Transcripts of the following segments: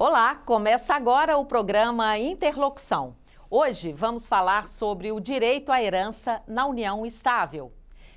Olá, começa agora o programa Interlocução. Hoje vamos falar sobre o direito à herança na união estável.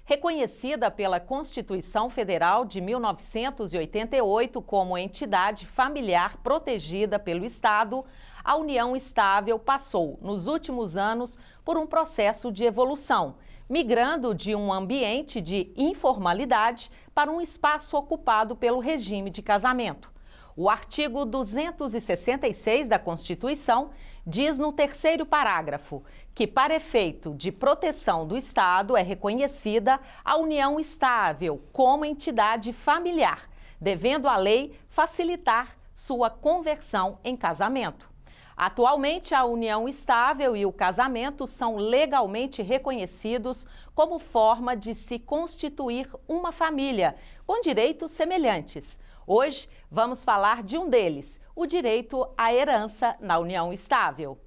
Reconhecida pela Constituição Federal de 1988 como entidade familiar protegida pelo Estado, a união estável passou, nos últimos anos, por um processo de evolução, migrando de um ambiente de informalidade para um espaço ocupado pelo regime de casamento. O artigo 266 da Constituição diz no terceiro parágrafo que, para efeito de proteção do Estado, é reconhecida a união estável como entidade familiar, devendo a lei facilitar sua conversão em casamento. Atualmente, a união estável e o casamento são legalmente reconhecidos como forma de se constituir uma família, com direitos semelhantes. Hoje, vamos falar de um deles, o direito à herança na união estável.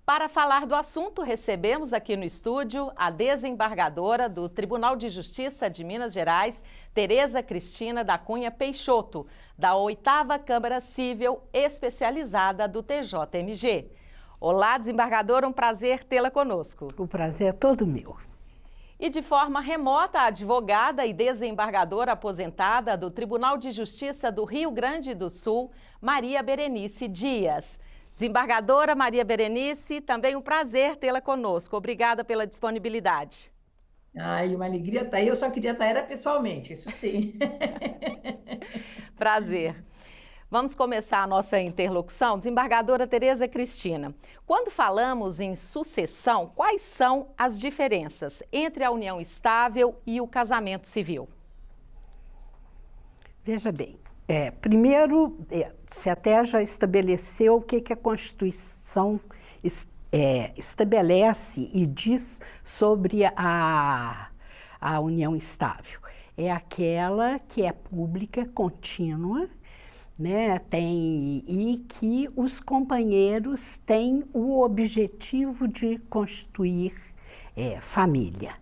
Para falar do assunto, recebemos aqui no estúdio a desembargadora do Tribunal de Justiça de Minas Gerais, Tereza Cristina da Cunha Peixoto, da 8ª Câmara Civil Especializada do TJMG. Olá, desembargadora, um prazer tê-la conosco. O prazer é todo meu. E de forma remota, a advogada e desembargadora aposentada do Tribunal de Justiça do Rio Grande do Sul, Maria Berenice Dias. Desembargadora Maria Berenice, também um prazer tê-la conosco. Obrigada pela disponibilidade. Ai, uma alegria estar aí. Eu só queria estar era pessoalmente, isso sim. Prazer. Vamos começar a nossa interlocução. Desembargadora Tereza Cristina, quando falamos em sucessão, quais são as diferenças entre a união estável e o casamento civil? Veja bem, primeiro, você até já estabeleceu o que a Constituição estabelece e diz sobre a união estável. É aquela que é pública, contínua, né, e que os companheiros têm o objetivo de constituir família.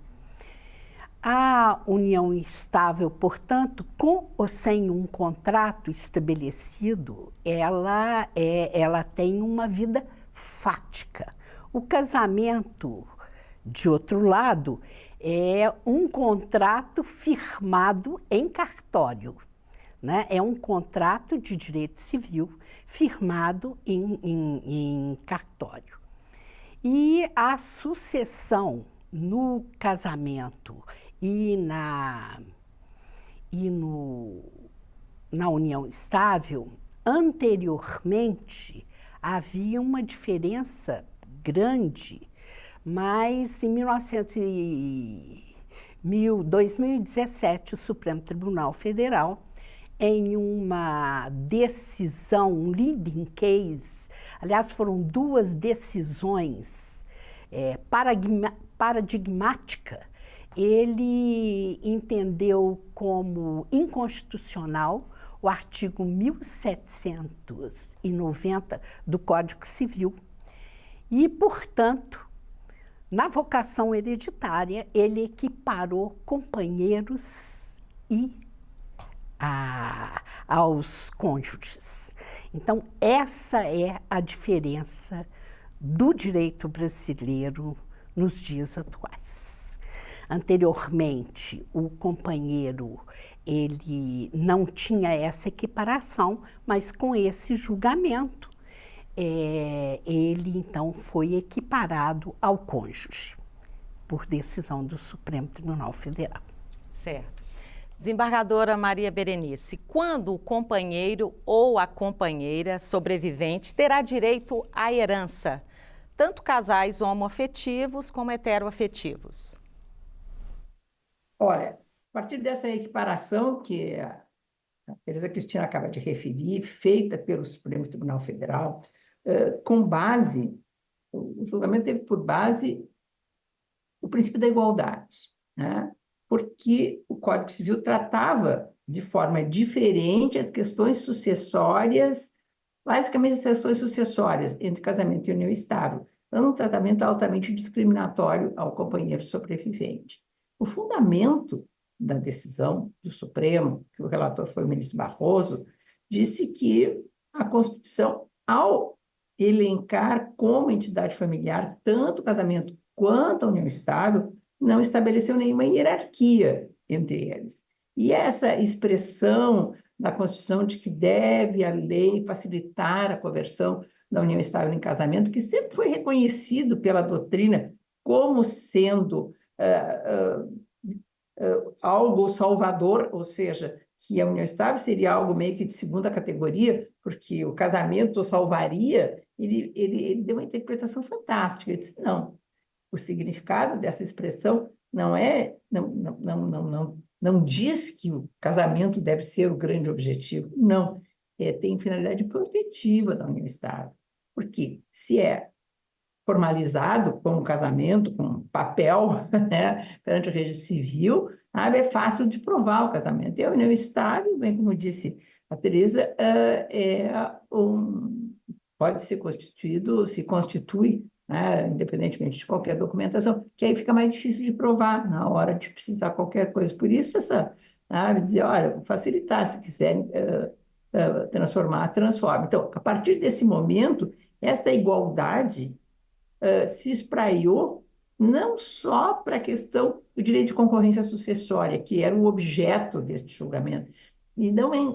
A união estável, portanto, com ou sem um contrato estabelecido, ela tem uma vida fática. O casamento, de outro lado, é um contrato firmado em cartório. Né? É um contrato de direito civil firmado em cartório. E a sucessão no casamento e na união estável, anteriormente havia uma diferença grande, mas em 2017 o Supremo Tribunal Federal, em uma decisão, um leading case, aliás, foram duas decisões paradigmáticas, ele entendeu como inconstitucional o artigo 1790 do Código Civil e, portanto, na vocação hereditária, ele equiparou companheiros e aos cônjuges. Então, essa é a diferença do direito brasileiro nos dias atuais. Anteriormente, o companheiro, ele não tinha essa equiparação, mas com esse julgamento, ele então foi equiparado ao cônjuge, por decisão do Supremo Tribunal Federal. Certo. Desembargadora Maria Berenice, quando o companheiro ou a companheira sobrevivente terá direito à herança, tanto casais homoafetivos como heteroafetivos? Olha, a partir dessa equiparação que a Tereza Cristina acaba de referir, feita pelo Supremo Tribunal Federal, com base, o julgamento teve por base o princípio da igualdade, né? Porque o Código Civil tratava de forma diferente as questões sucessórias, basicamente as questões sucessórias entre casamento e união estável, dando um tratamento altamente discriminatório ao companheiro sobrevivente. O fundamento da decisão do Supremo, que o relator foi o ministro Barroso, disse que a Constituição ao elencar como entidade familiar tanto o casamento quanto a união estável, não estabeleceu nenhuma hierarquia entre eles. E essa expressão da Constituição de que deve a lei facilitar a conversão da união estável em casamento, que sempre foi reconhecido pela doutrina como sendo algo salvador, ou seja, que a união estável seria algo meio que de segunda categoria, porque o casamento salvaria, ele deu uma interpretação fantástica. Ele disse, não, o significado dessa expressão não diz que o casamento deve ser o grande objetivo, não. Tem finalidade protetiva da união estável. Porque se é formalizado como casamento, com papel, né, perante o registro civil, é fácil de provar o casamento. E a união estável, bem como disse a Teresa, pode ser constituído, se constitui, né, independentemente de qualquer documentação, que aí fica mais difícil de provar na hora de precisar qualquer coisa. Por isso, dizer, olha, vou facilitar, se quiserem transformar, transforma. Então, a partir desse momento, esta igualdade se espraiou não só para a questão do direito de concorrência sucessória, que era o objeto deste julgamento, e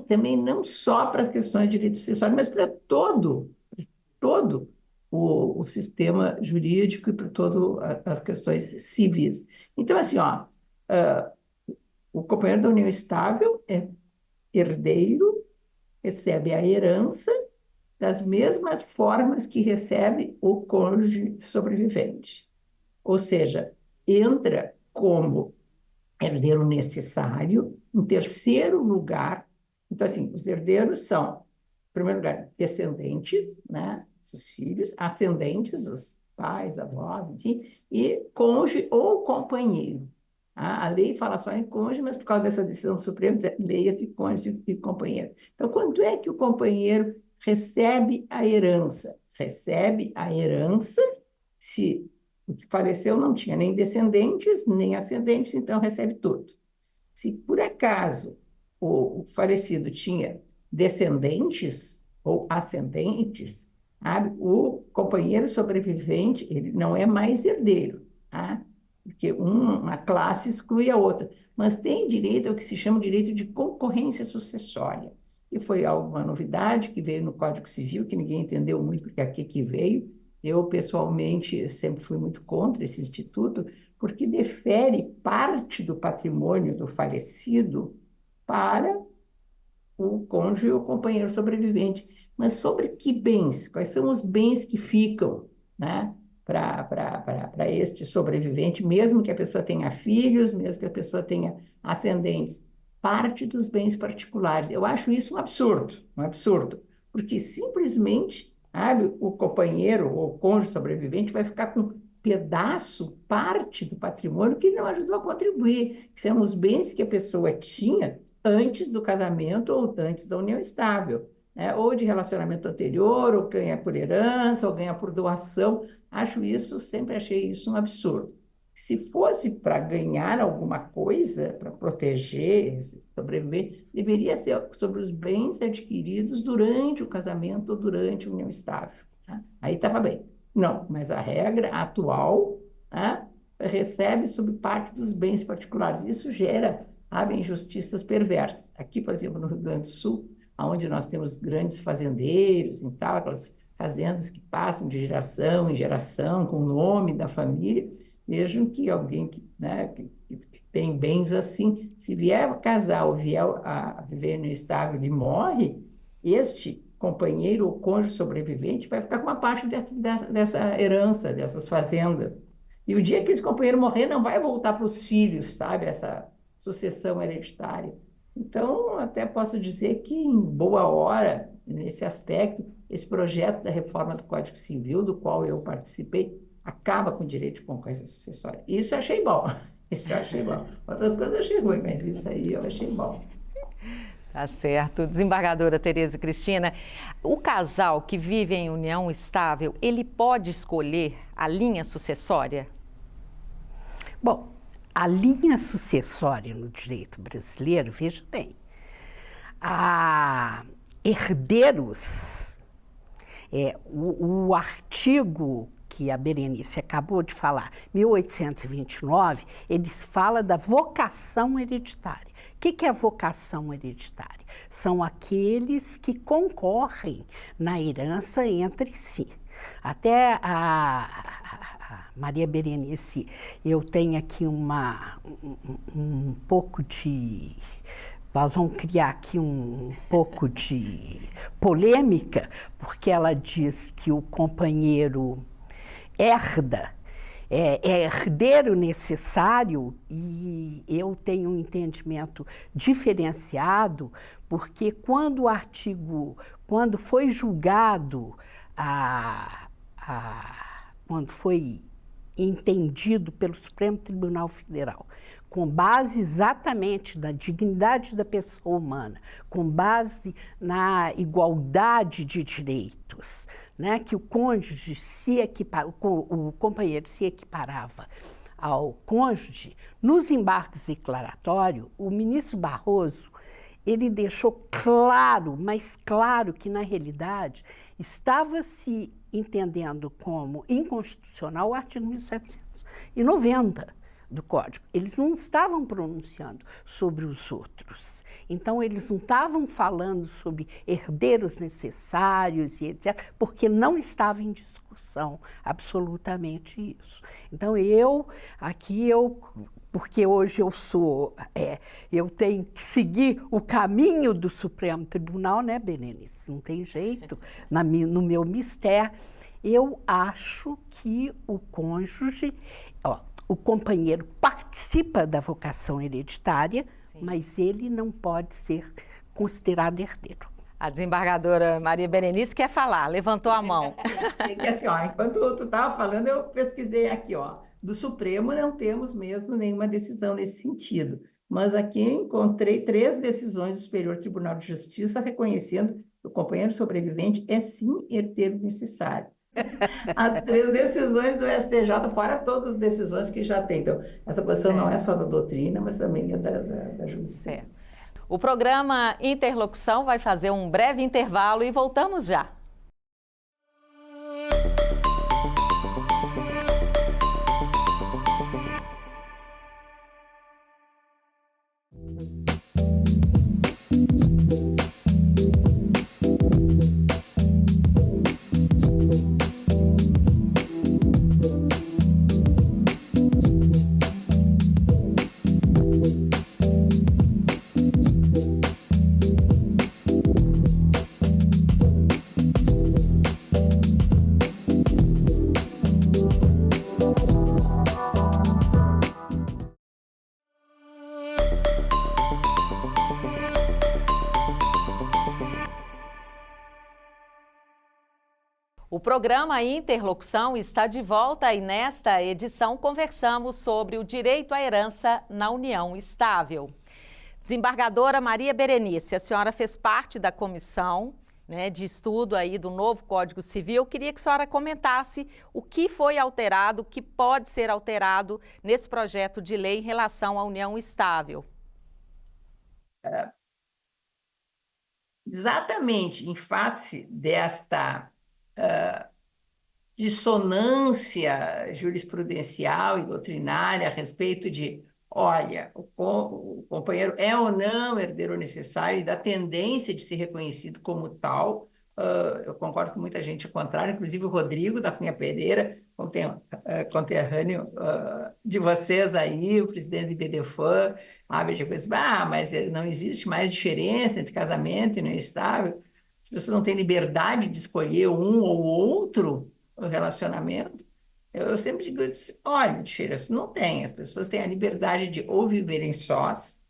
também não só para as questões de direito sucessório, mas para todo o sistema jurídico e para todas as questões civis. Então, assim, o companheiro da união estável é herdeiro, recebe a herança das mesmas formas que recebe o cônjuge sobrevivente. Ou seja, entra como herdeiro necessário, em terceiro lugar. Então, assim, os herdeiros são, em primeiro lugar, descendentes, né, os filhos, ascendentes, os pais, avós, enfim, e cônjuge ou companheiro. A lei fala só em cônjuge, mas por causa dessa decisão do Supremo, leia-se cônjuge e companheiro. Então, quando é que o companheiro recebe a herança? Recebe a herança se o que faleceu não tinha nem descendentes, nem ascendentes, então recebe tudo. Se, por acaso, o falecido tinha descendentes ou ascendentes, o companheiro sobrevivente ele não é mais herdeiro, porque uma classe exclui a outra, mas tem direito ao que se chama direito de concorrência sucessória. E foi uma novidade que veio no Código Civil, que ninguém entendeu muito porque aqui que veio. Eu, pessoalmente, sempre fui muito contra esse instituto, porque defere parte do patrimônio do falecido para o cônjuge ou companheiro sobrevivente. Mas sobre que bens? Quais são os bens que ficam, né, para este sobrevivente, mesmo que a pessoa tenha filhos, mesmo que a pessoa tenha ascendentes? Parte dos bens particulares. Eu acho isso um absurdo, porque simplesmente o companheiro ou cônjuge sobrevivente vai ficar com parte do patrimônio que ele não ajudou a contribuir, que são os bens que a pessoa tinha antes do casamento ou antes da união estável, né? Ou de relacionamento anterior, ou ganha por herança, ou ganha por doação. Sempre achei isso um absurdo. Se fosse para ganhar alguma coisa, para proteger, sobreviver, deveria ser sobre os bens adquiridos durante o casamento ou durante a união estável. Aí estava bem. Não, mas a regra atual recebe sobre parte dos bens particulares. Isso gera injustiças perversas. Aqui, por exemplo, no Rio Grande do Sul, onde nós temos grandes fazendeiros e tal, aquelas fazendas que passam de geração em geração com o nome da família, vejam que alguém que tem bens assim, se vier a casar ou vier a viver no estável e morre, este companheiro ou cônjuge sobrevivente vai ficar com uma parte dessa herança, dessas fazendas. E o dia que esse companheiro morrer, não vai voltar para os filhos, sabe? Essa sucessão hereditária. Então, até posso dizer que, em boa hora, nesse aspecto, esse projeto da reforma do Código Civil, do qual eu participei, acaba com o direito de concorrência sucessória. Isso eu achei bom. Outras coisas eu achei ruim, mas isso aí eu achei bom. Tá certo. Desembargadora Teresa Cristina, o casal que vive em união estável, ele pode escolher a linha sucessória? Bom, a linha sucessória no direito brasileiro, veja bem, herdeiros O artigo que a Berenice acabou de falar, 1829, ele fala da vocação hereditária. O que é a vocação hereditária? São aqueles que concorrem na herança entre si. Até a Maria Berenice, eu tenho aqui um pouco de... Nós vamos criar aqui um pouco de polêmica, porque ela diz que o companheiro herda, é herdeiro necessário, e eu tenho um entendimento diferenciado, porque quando foi julgado, quando foi entendido pelo Supremo Tribunal Federal, com base exatamente na dignidade da pessoa humana, com base na igualdade de direitos, né, que o cônjuge o companheiro se equiparava ao cônjuge, nos embargos declaratórios, o ministro Barroso, ele deixou claro, mas claro, que na realidade estava se entendendo como inconstitucional o artigo 1790 do Código. Eles não estavam pronunciando sobre os outros. Então, eles não estavam falando sobre herdeiros necessários e etc., porque não estava em discussão absolutamente isso. Então, porque hoje eu tenho que seguir o caminho do Supremo Tribunal, né, Berenice? Não tem jeito, no meu mistério. Eu acho que o cônjuge, o companheiro participa da vocação hereditária, sim, mas ele não pode ser considerado herdeiro. A desembargadora Maria Berenice quer falar, levantou a mão. Assim, enquanto tu estava falando, eu pesquisei aqui, do Supremo não temos mesmo nenhuma decisão nesse sentido, mas aqui encontrei 3 decisões do Superior Tribunal de Justiça reconhecendo que o companheiro sobrevivente é sim herdeiro necessário. As 3 decisões do STJ, fora todas as decisões que já tem. Então, essa posição não é só da doutrina, mas também é da justiça. O programa Interlocução vai fazer um breve intervalo e voltamos já. O programa Interlocução está de volta e nesta edição conversamos sobre o direito à herança na união estável. Desembargadora Maria Berenice, a senhora fez parte da comissão, né, de estudo aí do novo Código Civil. Eu queria que a senhora comentasse o que foi alterado, o que pode ser alterado nesse projeto de lei em relação à união estável. Exatamente em face desta dissonância jurisprudencial e doutrinária a respeito de, olha, o companheiro é ou não herdeiro necessário e da tendência de ser reconhecido como tal. Eu concordo com muita gente ao contrário, inclusive o Rodrigo da Cunha Pereira, conterrâneo de vocês aí, o presidente do IBDFAN, mas não existe mais diferença entre casamento e união estável. As pessoas não têm liberdade de escolher um ou outro relacionamento. Eu sempre digo, olha, diferença não tem. As pessoas têm a liberdade de ou viverem sós,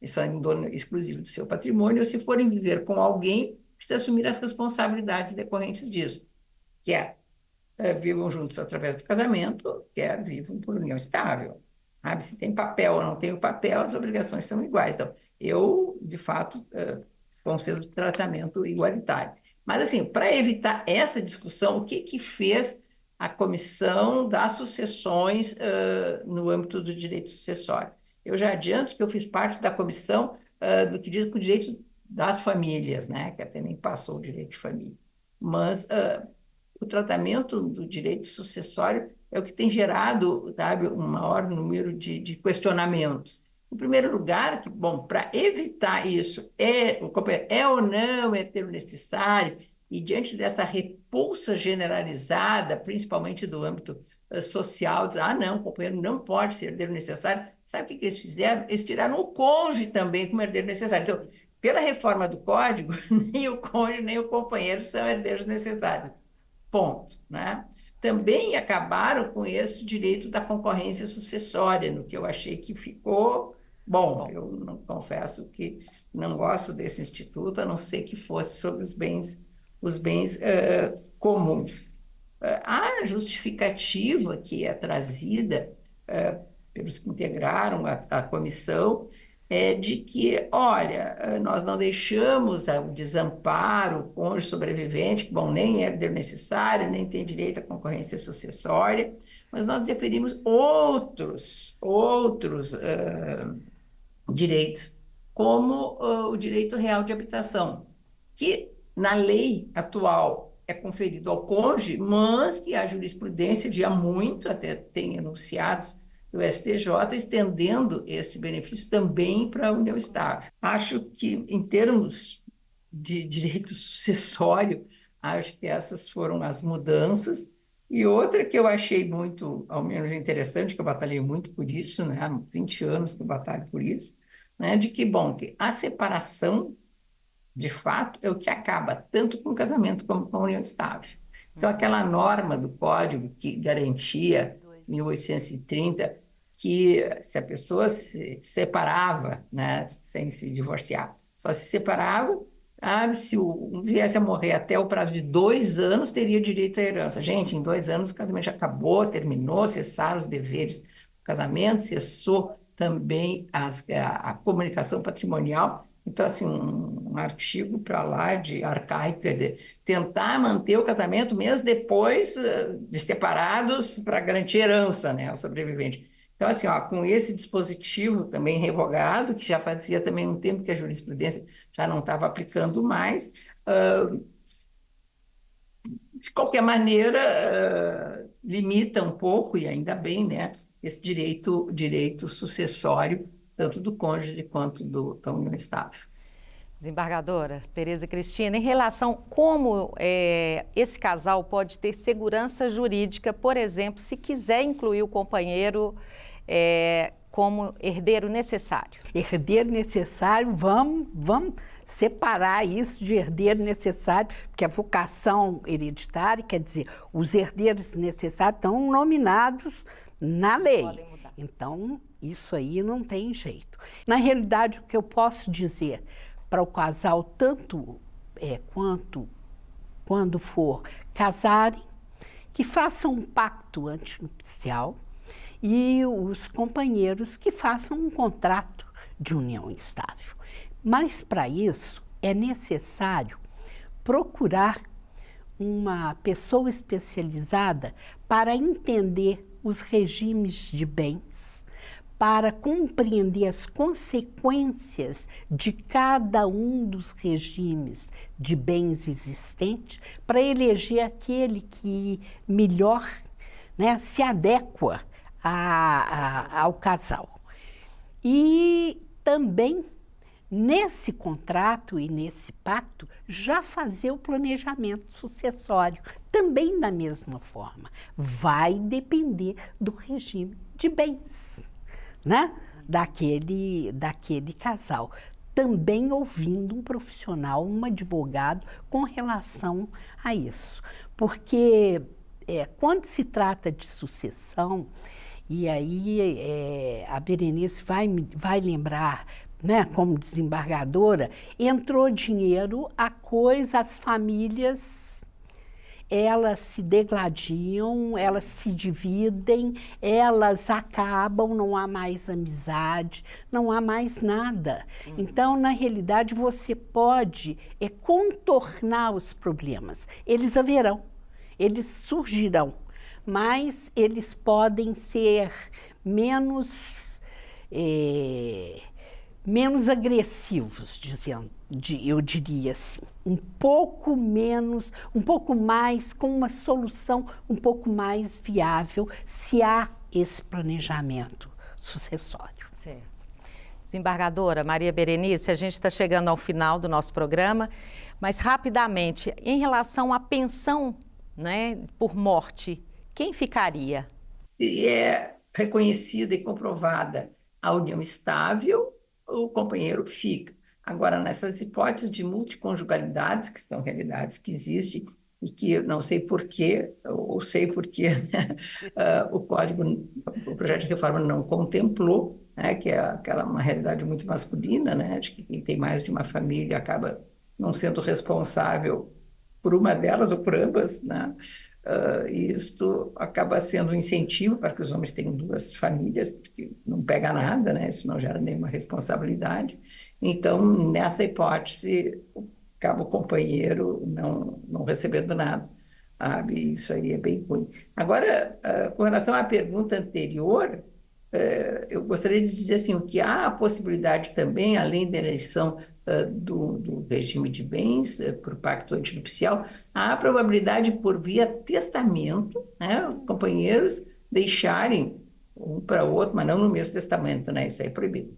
e são dono exclusivo do seu patrimônio, ou se forem viver com alguém, precisa assumir as responsabilidades decorrentes disso, que vivam juntos através do casamento, quer vivam por união estável. Sabe? Se tem papel ou não tem o papel, as obrigações são iguais. Então, eu, de fato, concedo de tratamento igualitário. Mas, assim, para evitar essa discussão, o que fez a Comissão das Sucessões no âmbito do direito sucessório? Eu já adianto que eu fiz parte da comissão do que diz com o direito das famílias, né? Que até nem passou o direito de família. mas o tratamento do direito sucessório é o que tem gerado, sabe, um maior número de questionamentos. Em primeiro lugar, que, bom, para evitar isso, é ou não herdeiro necessário, e diante dessa repulsa generalizada, principalmente do âmbito social, diz, não, o companheiro não pode ser herdeiro necessário. Sabe o que eles fizeram? Eles tiraram o cônjuge também como herdeiro necessário. Então, pela reforma do Código, nem o cônjuge nem o companheiro são herdeiros necessários. Ponto, né? Também acabaram com esse direito da concorrência sucessória, no que eu achei que ficou bom. Eu não confesso que não gosto desse instituto, a não ser que fosse sobre os bens comuns. A justificativa que é trazida pelos que integraram a comissão é de que, olha, nós não deixamos o desamparo, o cônjuge sobrevivente, que, bom, nem é herdeiro necessário, nem tem direito à concorrência sucessória, mas nós deferimos outros direitos, como o direito real de habitação, que na lei atual é conferido ao cônjuge, mas que a jurisprudência de há muito, até tem enunciados do STJ, estendendo esse benefício também para a união estável. Acho que, em termos de direito sucessório, acho que essas foram as mudanças. E outra que eu achei muito, ao menos interessante, que eu batalhei muito por isso, né? Há 20 anos que eu batalho por isso, né? De que, bom, que a separação, de fato, é o que acaba tanto com o casamento como com a união estável. Então, aquela norma do Código que garantia, 1830, que se a pessoa se separava, né, sem se divorciar, só se separava, se um viesse a morrer até o prazo de 2 anos, teria direito à herança. Gente, em 2 anos o casamento já acabou, terminou, cessaram os deveres do casamento, cessou também a comunicação patrimonial. Então, assim, um artigo para lá de arcaico, quer dizer, tentar manter o casamento mesmo depois de separados para garantir herança, né, ao sobrevivente. Então, assim, com esse dispositivo também revogado, que já fazia também um tempo que a jurisprudência já não estava aplicando mais, de qualquer maneira, limita um pouco, e ainda bem, né, esse direito sucessório, tanto do cônjuge quanto da união estável. Desembargadora Tereza Cristina, em relação a como esse casal pode ter segurança jurídica, por exemplo, se quiser incluir o companheiro como herdeiro necessário. Herdeiro necessário, vamos separar isso de herdeiro necessário, porque a vocação hereditária, quer dizer, os herdeiros necessários estão nominados na lei. Podem mudar. Então, isso aí não tem jeito. Na realidade, o que eu posso dizer para o casal, tanto quanto quando for casarem, que façam um pacto antinupcial, e os companheiros que façam um contrato de união estável. Mas, para isso, é necessário procurar uma pessoa especializada para entender os regimes de bens, para compreender as consequências de cada um dos regimes de bens existentes, para eleger aquele que melhor, né, se adequa ao casal. E também, nesse contrato e nesse pacto, já fazer o planejamento sucessório, também da mesma forma. Vai depender do regime de bens, né, daquele casal. Também ouvindo um profissional, um advogado, com relação a isso. Porque quando se trata de sucessão, e aí a Berenice vai lembrar, né, como desembargadora, entrou dinheiro, as famílias, elas se degladiam, elas se dividem, elas acabam, não há mais amizade, não há mais nada. Então, na realidade, você pode contornar os problemas. Eles haverão, eles surgirão, mas eles podem ser menos menos agressivos, eu diria assim, um pouco mais, com uma solução um pouco mais viável, se há esse planejamento sucessório. Certo. Desembargadora Maria Berenice, a gente está chegando ao final do nosso programa, mas rapidamente, em relação à pensão, né, por morte, quem ficaria? É reconhecida e comprovada a união estável, o companheiro fica. Agora, nessas hipóteses de multiconjugalidades, que são realidades que existem e que eu não sei porquê, ou sei porquê, o projeto de reforma não contemplou, né, que é uma realidade muito masculina, né, de que quem tem mais de uma família acaba não sendo responsável por uma delas ou por ambas, né? E isto acaba sendo um incentivo para que os homens tenham duas famílias, porque não pega nada, né? Isso não gera nenhuma responsabilidade. Então, nessa hipótese, acaba o companheiro não recebendo nada. Sabe? Isso aí é bem ruim. Agora, com relação à pergunta anterior, eu gostaria de dizer assim, que há a possibilidade também, além da eleição do regime de bens por pacto antinupcial, há a probabilidade por via testamento, né, os companheiros deixarem um para o outro, mas não no mesmo testamento, né, isso é proibido,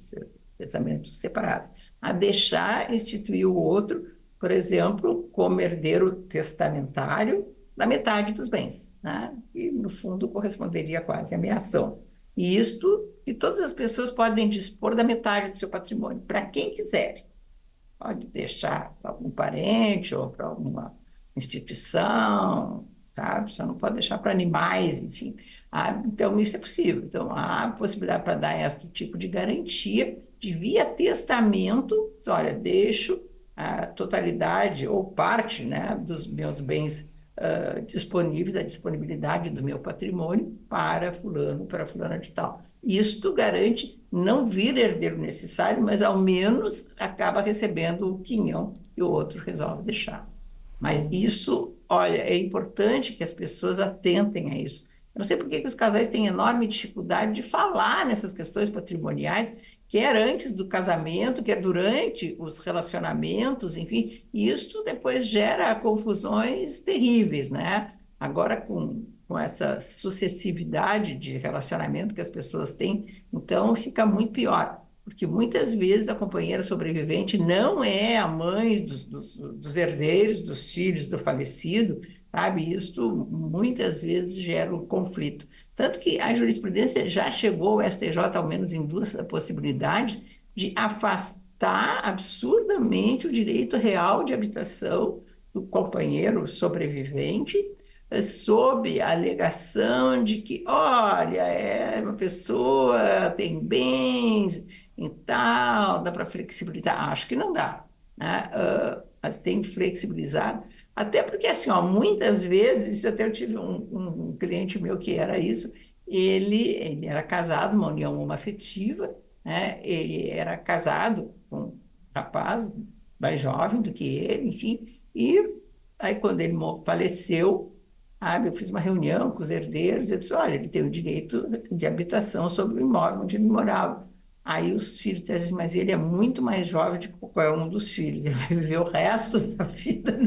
testamentos separados, a deixar instituir o outro, por exemplo, como herdeiro testamentário da metade dos bens, né, e no fundo corresponderia quase à meação. E todas as pessoas podem dispor da metade do seu patrimônio, para quem quiser. Pode deixar para algum parente ou para alguma instituição, sabe? Só não pode deixar para animais, enfim. Então, isso é possível. Então, há possibilidade para dar esse tipo de garantia de via testamento. Olha, deixo a totalidade ou parte, né, dos meus bens disponíveis, da disponibilidade do meu patrimônio para fulano, para fulana de tal. Isto garante não vir herdeiro necessário, mas ao menos acaba recebendo o quinhão que o outro resolve deixar. Mas isso, olha, é importante que as pessoas atentem a isso. Eu não sei por que os casais têm enorme dificuldade de falar nessas questões patrimoniais, quer antes do casamento, quer durante os relacionamentos, enfim, e isso depois gera confusões terríveis, né? Agora, com essa sucessividade de relacionamento que as pessoas têm, então fica muito pior, porque muitas vezes a companheira sobrevivente não é a mãe dos herdeiros, dos filhos do falecido, sabe? Isso muitas vezes gera um conflito. Tanto que a jurisprudência já chegou ao STJ, ao menos em duas possibilidades, de afastar absurdamente o direito real de habitação do companheiro sobrevivente, sob a alegação de que, olha, é uma pessoa, tem bens e tal, dá para flexibilizar. Acho que não dá, né? Mas tem que flexibilizar. Até porque, assim, ó, muitas vezes, até eu tive um cliente meu que era isso, ele era casado, uma união homoafetiva, né? Ele era casado com um rapaz mais jovem do que ele, enfim, e aí quando ele faleceu, eu fiz uma reunião com os herdeiros, eu disse, olha, ele tem o direito de habitação sobre o imóvel onde ele morava. Aí os filhos disseram assim, mas ele é muito mais jovem do que qualquer um dos filhos, ele vai viver o resto da vida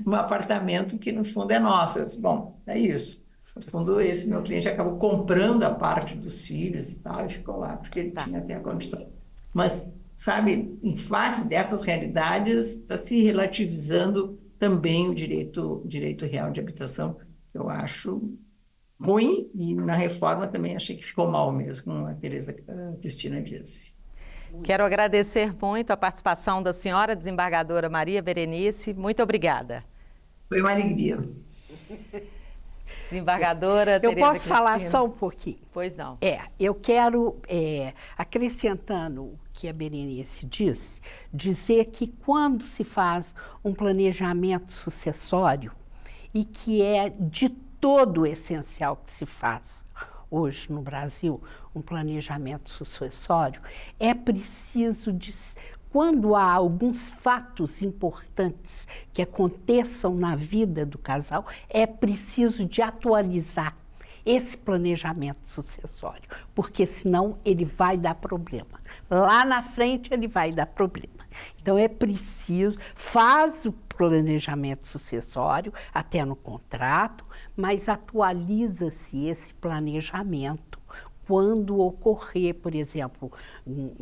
num apartamento que no fundo é nosso. Eu disse, bom, é isso. No fundo, esse meu cliente acabou comprando a parte dos filhos e tal, e ficou lá, porque ele tinha até a condição. Mas, sabe, em face dessas realidades, está se relativizando também o direito real de habitação, que eu acho ruim, e na reforma também achei que ficou mal mesmo, como a Tereza Cristina disse. Quero agradecer muito a participação da senhora desembargadora Maria Berenice. Muito obrigada. Foi uma alegria. Desembargadora Eu Tereza posso Cristina. falar só um pouquinho? Pois não. Eu quero, acrescentando o que a Berenice disse, dizer que quando se faz um planejamento sucessório, e que é de todo essencial que se faz hoje no Brasil, um planejamento sucessório, é preciso, quando há alguns fatos importantes que aconteçam na vida do casal, é preciso de atualizar esse planejamento sucessório, porque senão ele vai dar problema. Lá na frente ele vai dar problema. Então é preciso, faz o planejamento sucessório, até no contrato, mas atualiza-se esse planejamento quando ocorrer, por exemplo,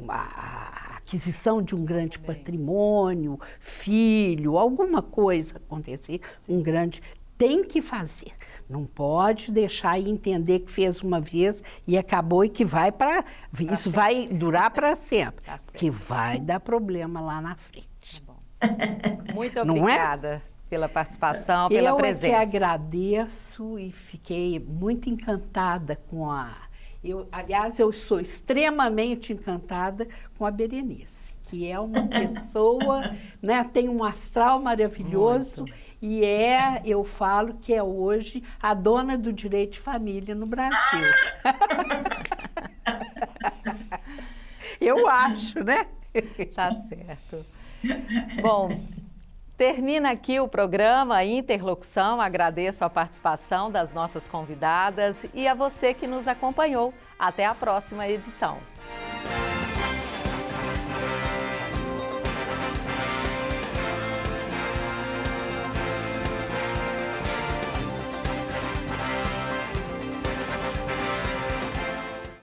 a aquisição de um grande patrimônio, filho, alguma coisa acontecer, tem que fazer. Não pode deixar e entender que fez uma vez e acabou e que vai para... Isso vai durar para sempre, que vai dar problema lá na frente. Tá bom. Muito obrigada pela participação, pela presença. Eu é que agradeço e fiquei muito encantada com aliás, eu sou extremamente encantada com a Berenice, que é uma pessoa, né, tem um astral maravilhoso. Muito. E eu falo que é hoje a dona do direito de família no Brasil. Eu acho, né? Tá certo. Bom, termina aqui o programa Interlocução. Agradeço a participação das nossas convidadas e a você que nos acompanhou. Até a próxima edição.